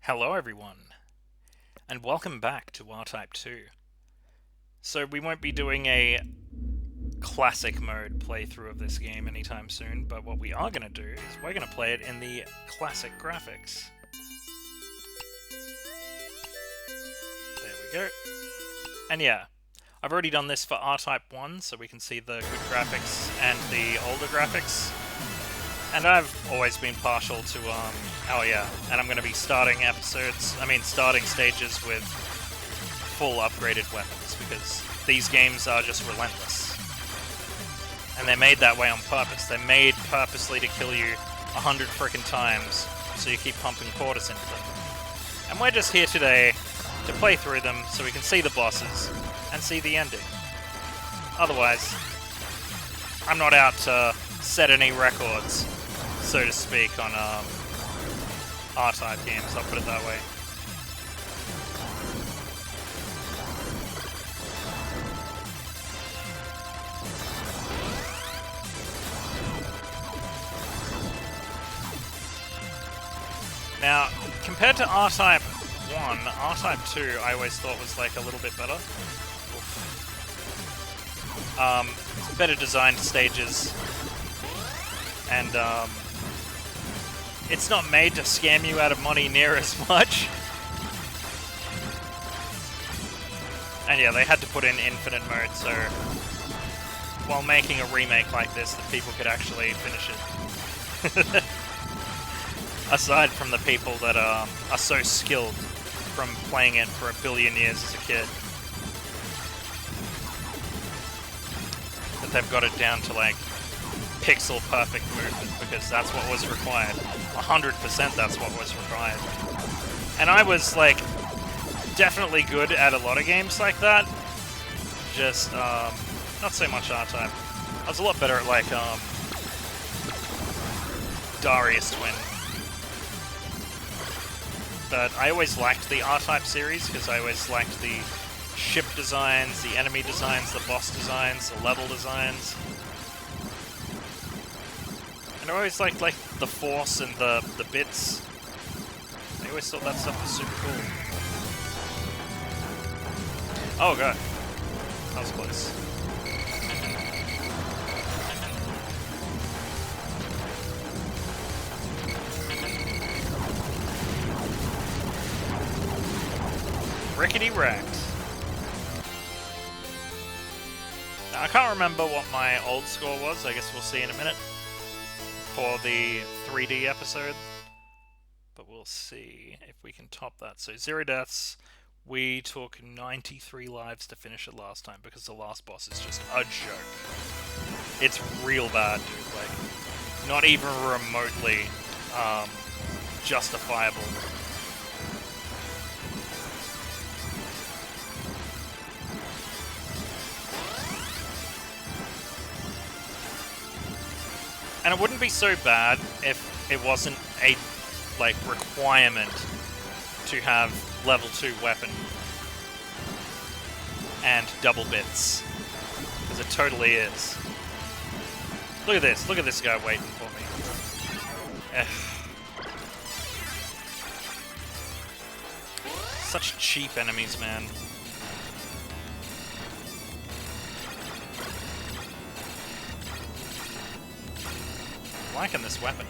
Hello everyone, and welcome back to R-Type 2. So we won't be doing a classic mode playthrough of this game anytime soon, but what we are going to do is we're going to play it in the classic graphics. There we go. And yeah, I've already done this for R-Type 1, so we can see the good graphics and the older graphics. And I've always been partial to, oh yeah, and I'm going to be starting stages with full upgraded weapons, because these games are just relentless. And they're made that way on purpose. They're made purposely to kill you 100 frickin' times, so you keep pumping quarters into them. And we're just here today to play through them so we can see the bosses and see the ending. Otherwise, I'm not out to set any records, so to speak, on R-Type games, I'll put it that way. Now, compared to R-Type 1, R-Type 2 I always thought was like a little bit better. Better designed stages, and it's not made to scam you out of money near as much. And yeah, they had to put in infinite mode, so while making a remake like this, that people could actually finish it. Aside from the people that are so skilled from playing it for a billion years as a kid, that they've got it down to like pixel perfect movement, because that's what was required. 100% that's what was required. And I was like definitely good at a lot of games like that, just not so much R-Type. I was a lot better at like Darius Twin. But I always liked the R-Type series, because I always liked the ship designs, the enemy designs, the boss designs, the level designs. And I always liked like the force and the bits. I always thought that stuff was super cool. Oh god. That was close. Rickety wrecked. Now, I can't remember what my old score was. I guess we'll see in a minute for the 3D episode. But we'll see if we can top that. So 0 deaths. We took 93 lives to finish it last time, because the last boss is just a joke. It's real bad, dude. Like, not even remotely justifiable. And it wouldn't be so bad if it wasn't a, like, requirement to have level 2 weapon and double bits. Because it totally is. Look at this guy waiting for me. Such cheap enemies, man. I'm liking this weapon.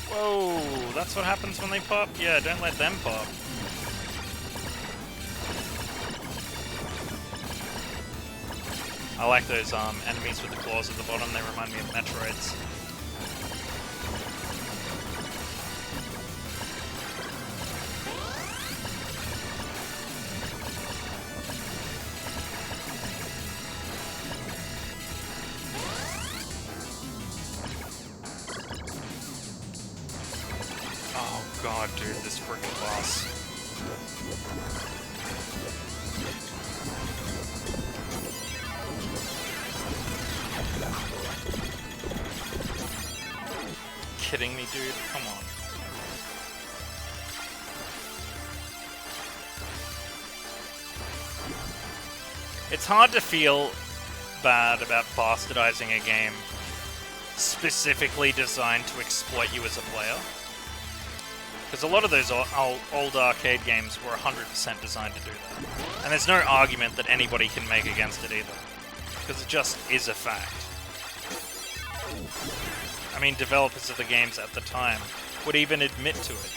Whoa, that's what happens when they pop? Yeah, don't let them pop. I like those enemies with the claws at the bottom, they remind me of Metroids. God, dude, this freaking boss. Kidding me, dude? Come on. It's hard to feel bad about bastardizing a game specifically designed to exploit you as a player. Because a lot of those old arcade games were 100% designed to do that. And there's no argument that anybody can make against it either. Because it just is a fact. I mean, developers of the games at the time would even admit to it.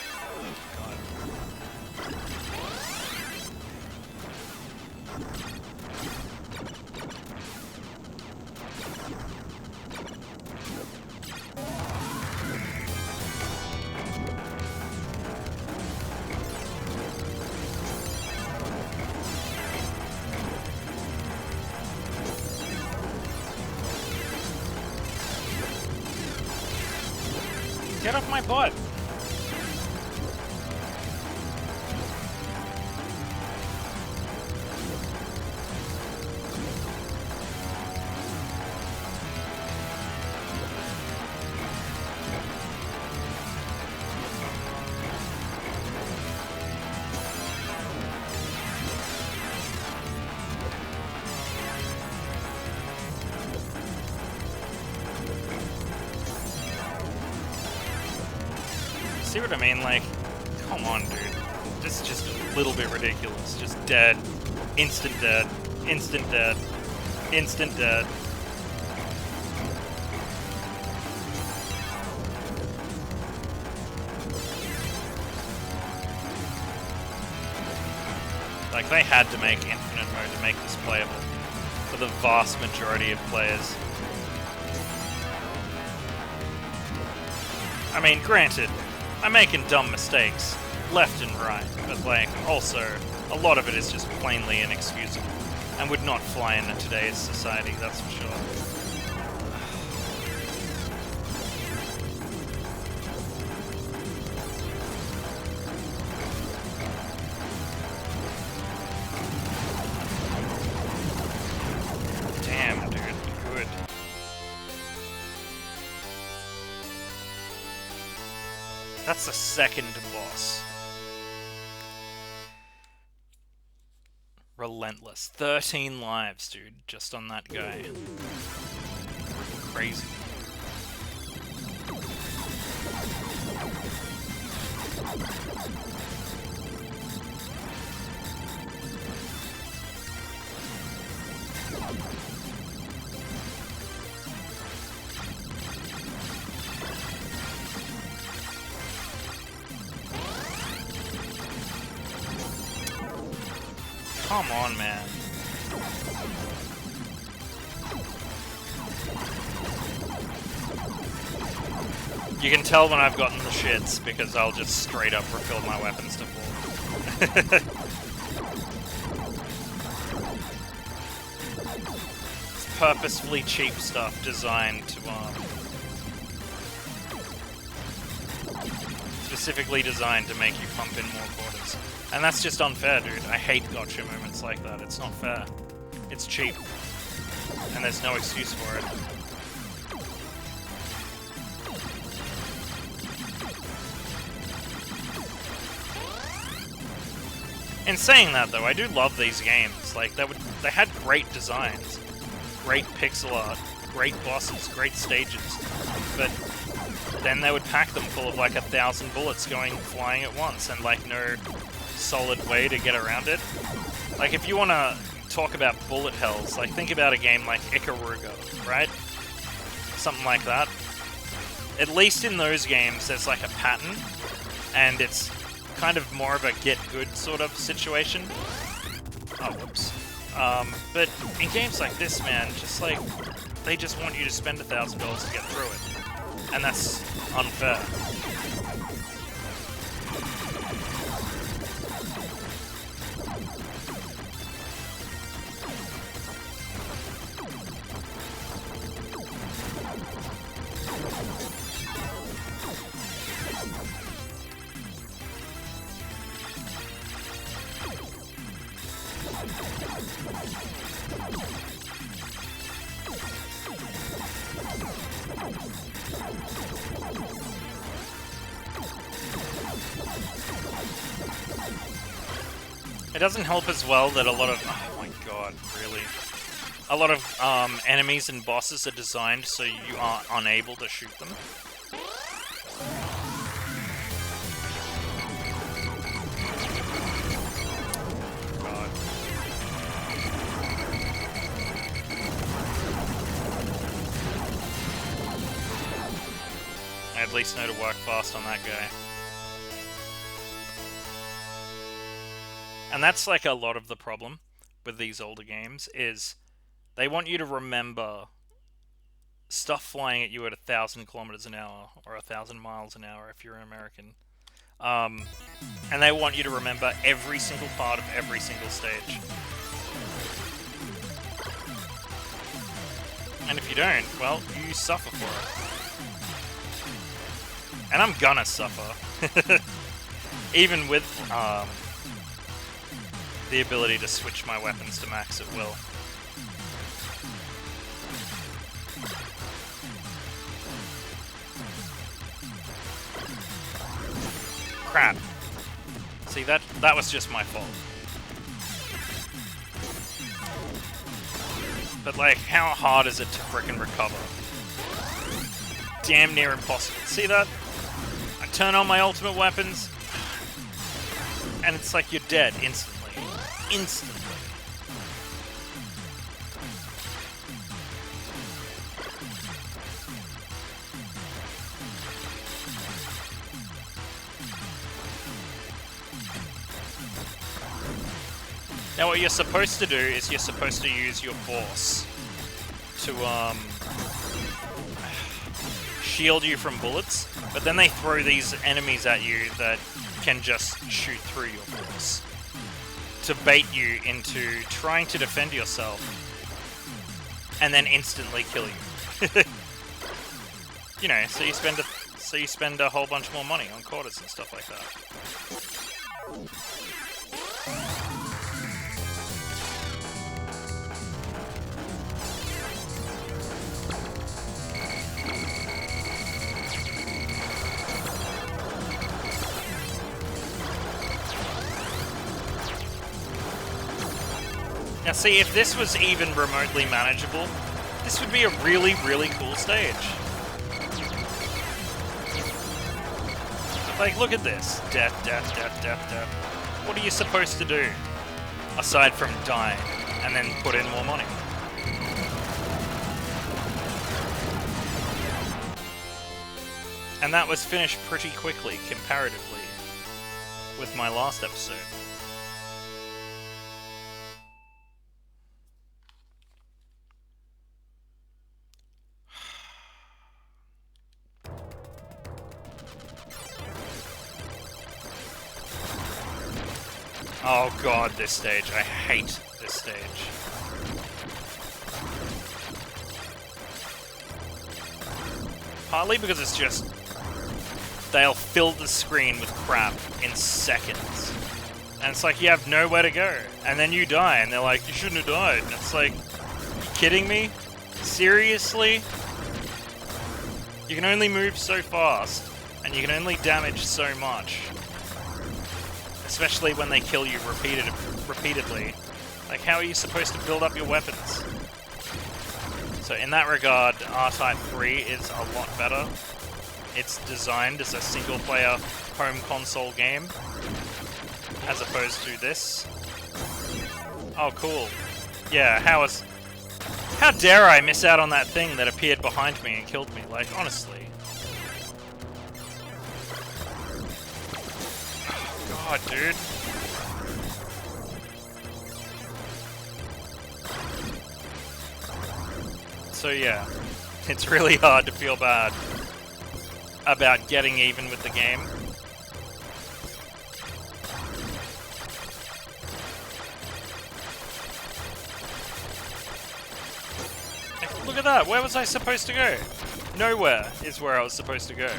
Get off my butt! See what I mean? Like, come on, dude. This is just a little bit ridiculous. Just dead. Instant dead. Instant dead. Instant dead. Like, they had to make infinite mode to make this playable for the vast majority of players. I mean, granted, I'm making dumb mistakes, left and right, but like, also, a lot of it is just plainly inexcusable, and would not fly in today's society, that's for sure. Damn, dude, good. That's the second boss. Relentless. 13 lives, dude, just on that guy. Crazy. Come on, man. You can tell when I've gotten the shits because I'll just straight up refill my weapons to full. It's purposefully cheap stuff designed to, specifically designed to make you pump in more quarters. And that's just unfair, dude. I hate gotcha moments like that. It's not fair. It's cheap. And there's no excuse for it. In saying that, though, I do love these games. Like, they had great designs. Great pixel art. Great bosses. Great stages. But then they would pack them full of, like, 1,000 bullets going flying at once. And, like, no solid way to get around it. Like, if you want to talk about bullet hells, like, think about a game like Ikaruga, right? Something like that. At least in those games, there's, like, a pattern, and it's kind of more of a get-good sort of situation. Oh, whoops. But in games like this, man, just, like, they just want you to spend $1,000 to get through it. And that's unfair. It doesn't help as well that a lot of... Oh my god, really? A lot of enemies and bosses are designed so you are unable to shoot them. God. I at least know to work fast on that guy. And that's like a lot of the problem with these older games, is they want you to remember stuff flying at you at 1,000 kilometers an hour, or 1,000 miles an hour if you're an American. And they want you to remember every single part of every single stage. And if you don't, well, you suffer for it. And I'm gonna suffer. Even with the ability to switch my weapons to max at will. Crap. See, that was just my fault. But like, how hard is it to frickin' recover? Damn near impossible. See that? I turn on my ultimate weapons, and it's like you're dead instantly. Instantly. Now what you're supposed to do is you're supposed to use your force to shield you from bullets, but then they throw these enemies at you that can just shoot through your force to bait you into trying to defend yourself and then instantly kill you. You know, so you spend a whole bunch more money on quarters and stuff like that. Now see, if this was even remotely manageable, this would be a really, really cool stage. Like, look at this. Death, death, death, death, death. What are you supposed to do? Aside from die, and then put in more money. And that was finished pretty quickly, comparatively, with my last episode. Oh god, this stage. I hate this stage. Partly because it's just... they'll fill the screen with crap in seconds. And it's like, you have nowhere to go. And then you die, and they're like, you shouldn't have died. And it's like, you kidding me? Seriously? You can only move so fast, and you can only damage so much. Especially when they kill you repeatedly. Like, how are you supposed to build up your weapons? So in that regard, R-Type 3 is a lot better. It's designed as a single-player home console game, as opposed to this. Oh, cool. Yeah, how dare I miss out on that thing that appeared behind me and killed me? Like, honestly. God, dude. So yeah, it's really hard to feel bad about getting even with the game. Look at that, where was I supposed to go? Nowhere is where I was supposed to go.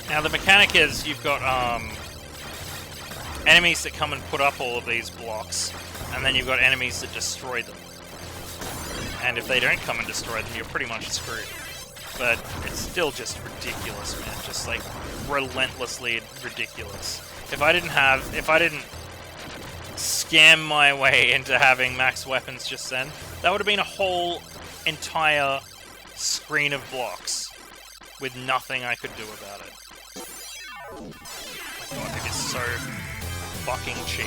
Now the mechanic is, you've got enemies that come and put up all of these blocks, And then you've got enemies that destroy them. And if they don't come and destroy them, you're pretty much screwed. But it's still just ridiculous, man. Just like relentlessly ridiculous. If I didn't scam my way into having max weapons just then, that would have been a whole entire screen of blocks with nothing I could do about it. Oh my god, it is so fucking cheap.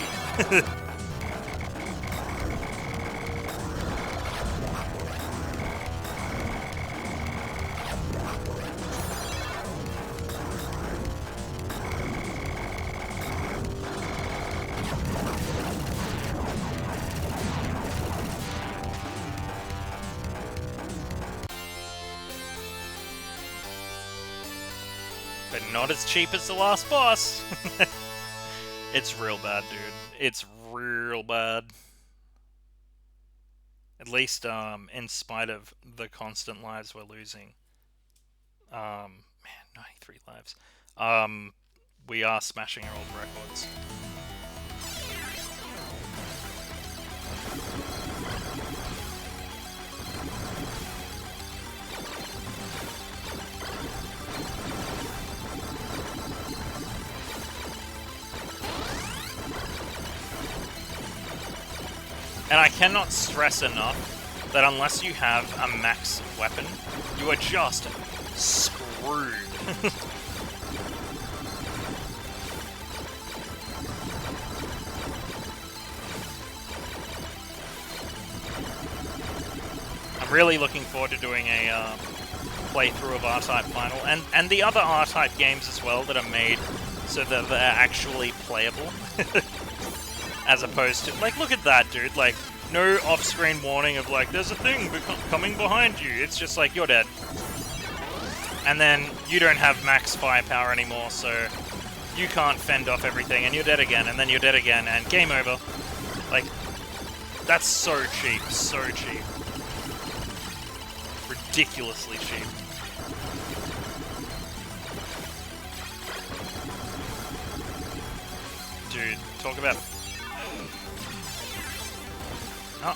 But not as cheap as the last boss. It's real bad, dude. It's real bad. At least, in spite of the constant lives we're losing. Man, 93 lives. We are smashing our old records. And I cannot stress enough that unless you have a max weapon, you are just screwed. I'm really looking forward to doing a playthrough of R-Type Final, and the other R-Type games as well that are made so that they're actually playable. As opposed to, like, look at that, dude, like, no off-screen warning of, like, there's a thing coming behind you. It's just like, you're dead. And then you don't have max firepower anymore, so you can't fend off everything, and you're dead again, and then you're dead again, and game over. Like, that's so cheap, so cheap. Ridiculously cheap. Dude, talk about... Oh,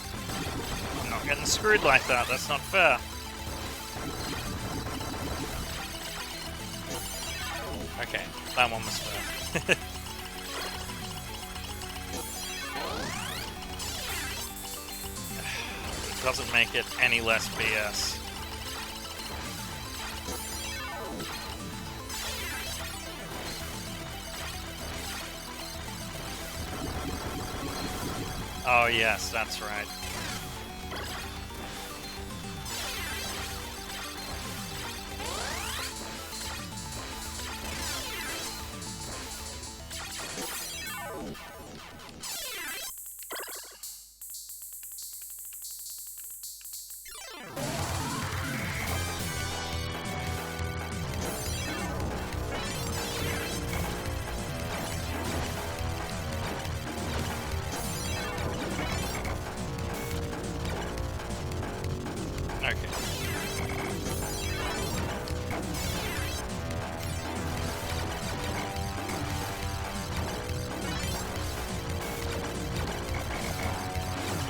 I'm not getting screwed like that, that's not fair. Okay, that one was fair. It doesn't make it any less BS. Oh yes, that's right.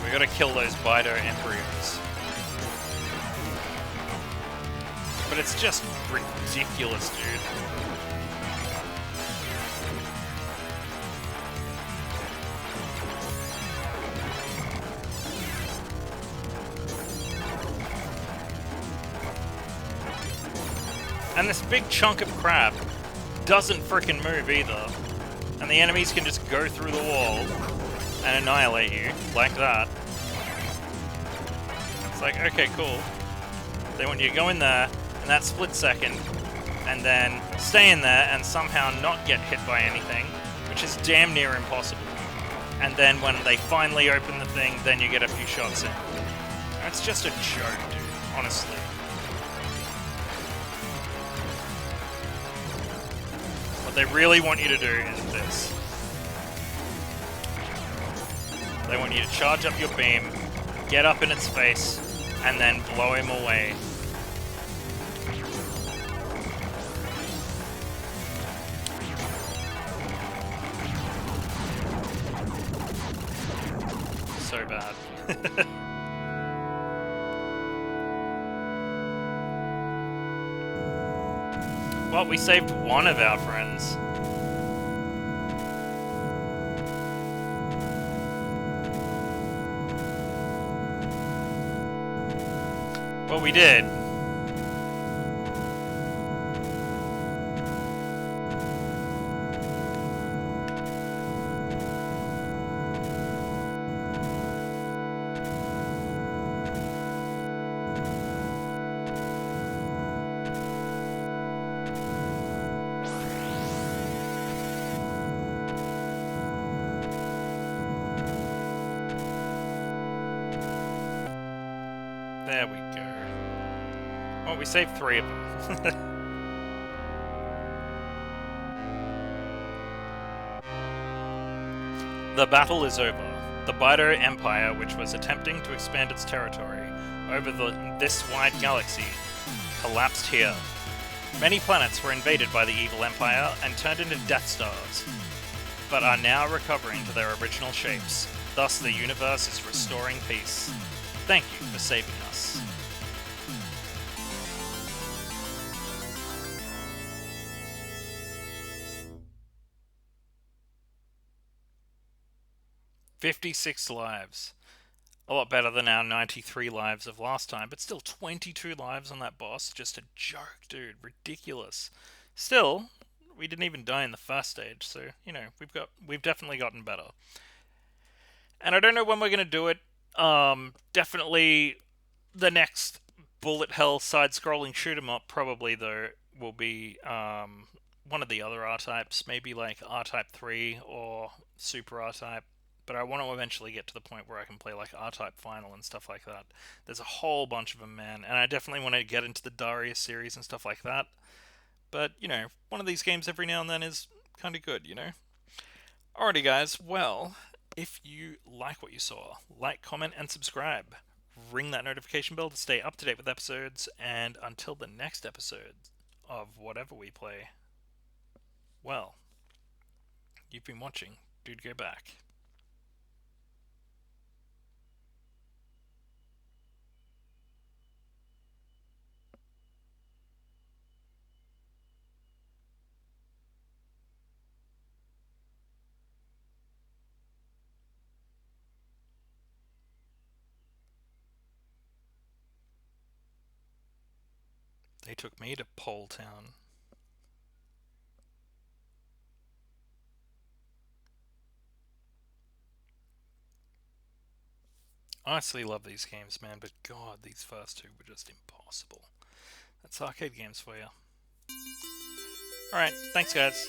We gotta kill those Bido embryos. But it's just ridiculous, dude. And this big chunk of crap doesn't frickin' move either. And the enemies can just go through the wall and annihilate you like that. It's like, okay, cool. They want you to go in there in that split second and then stay in there and somehow not get hit by anything, which is damn near impossible. And then when they finally open the thing, then you get a few shots in. That's just a joke, dude, honestly. What they really want you to do is this. They want you to charge up your beam, get up in its face, and then blow him away. bad. Well, we saved one of our friends. Well, we did. There we go. Well, we saved 3 of them. The battle is over. The Bido Empire, which was attempting to expand its territory over this wide galaxy, collapsed here. Many planets were invaded by the evil Empire and turned into Death Stars, but are now recovering to their original shapes. Thus, the universe is restoring peace. Thank you for saving us. "56 lives. A lot better than our 93 lives of last time, but still 22 lives on that boss. Just a joke, dude. Ridiculous. Still, we didn't even die in the first stage, so, you know, we've definitely gotten better. And I don't know when we're going to do it. Definitely the next bullet hell side-scrolling shoot-'em-up probably, though, will be one of the other R-types. Maybe like R-Type 3 or Super R-Type. But I want to eventually get to the point where I can play like R-Type Final and stuff like that. There's a whole bunch of them, man. And I definitely want to get into the Darius series and stuff like that. But, you know, one of these games every now and then is kind of good, you know? Alrighty, guys. Well, if you like what you saw, like, comment, and subscribe. Ring that notification bell to stay up to date with episodes. And until the next episode of whatever we play, well, you've been watching DudeGoBack. They took me to Pole Town. I honestly love these games, man, but god, these first 2 were just impossible. That's arcade games for you. Alright, thanks guys.